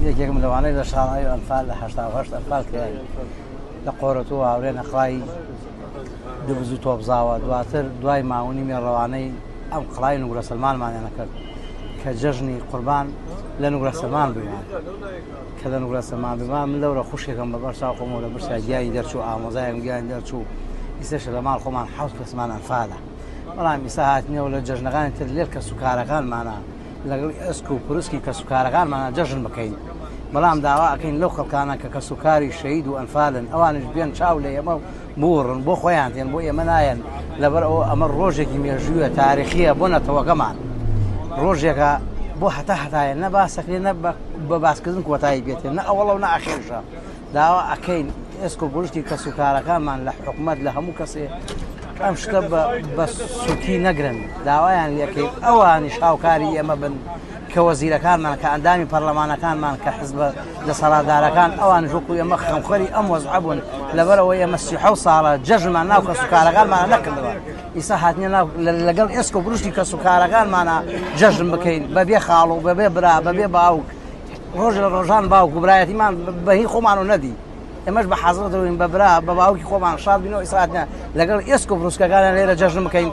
یەکێکم لەوانەی لە شاڵای ئەنفال لە 1970 ئەنفال کرای لە قۆرەتەوە هاورێ نەقڵای دوبز و تۆبزاوە دواتر دوای ماوەنی مێڕەوانەی ئەم قڵای نوگرە سلمانمانیان کرد کە جەژنی قوربان لە نوگرە سلمان بوویمان کە لە نوگرە سلمان بوویمان من لەورە خوشێکم بە بەرچاو خۆمەوە لە برسای گیانی دەرچوو ئامۆزایەم گیانی دەرچوو ئیسەش لە ماڵ خۆمان حەوت کەسمان ئەنفالە بەڵام ئیسا هاتنەوە لە جەژنەکانی تر لێر کە سوکارەکانمانە لەگەڵ ئەسک و پروسکی کە سوکارەکانمانە جەژن بکەین بەڵام داوا ئەکەین لەو خەڵکانە کە سوکاری شەهید و ئەنفالن ئەوانش بێن چاو لە ئێمە بوڕن بۆ خۆیان تێن بۆ ئێمە نایەن لەبەر ئەوە ئەمە ڕۆژێکی مێژوویە تاریخیە بۆ نەتەوەکەمان ڕۆژێکە بۆ هەتایە نە باسەکرێن نە بە باسکردن کۆتایی بێتێن نە ئەوڵە و نە ئاخێرشە داوا ئەکەین ئێسک و پروسکی کە سوکارەکانمان لە حکومەت لە هەموو کەسێ ئەم شتە بە سوکی نەگرن داوایان لەکەین ئەوانی شاوکاری ئێمە بن کە وەزیرەکانمان کە ئەندامی پەرلەمانەکانمان کە حزب دەسەڵاتدارەکان ئەوان ژووکو ئێمە خەمخەری ئەم وەزعە بوون لەبەرەوە ئێمە 37 ساڵە جەژنمان ناو کە سوکارەکانمانە نەکردەوە ئیسا هاتنە لەگەڵ ئێسک و پروشتی کە سوکارەکانمانە جەژن بکەین بەبێ خاڵ و بەبێ برا بەبێ باوک ڕۆژ لە ڕۆژان باوک و برایەتیمان بەهی خۆمان و نەدی ئێمەش بە حەزرەتەوەین بە برا بە باوکی خۆمان شاد بینەوە ئیسا هاتنە لەگەڵ ئێسک و پروسکەکانیان لێرە جەژن بکەین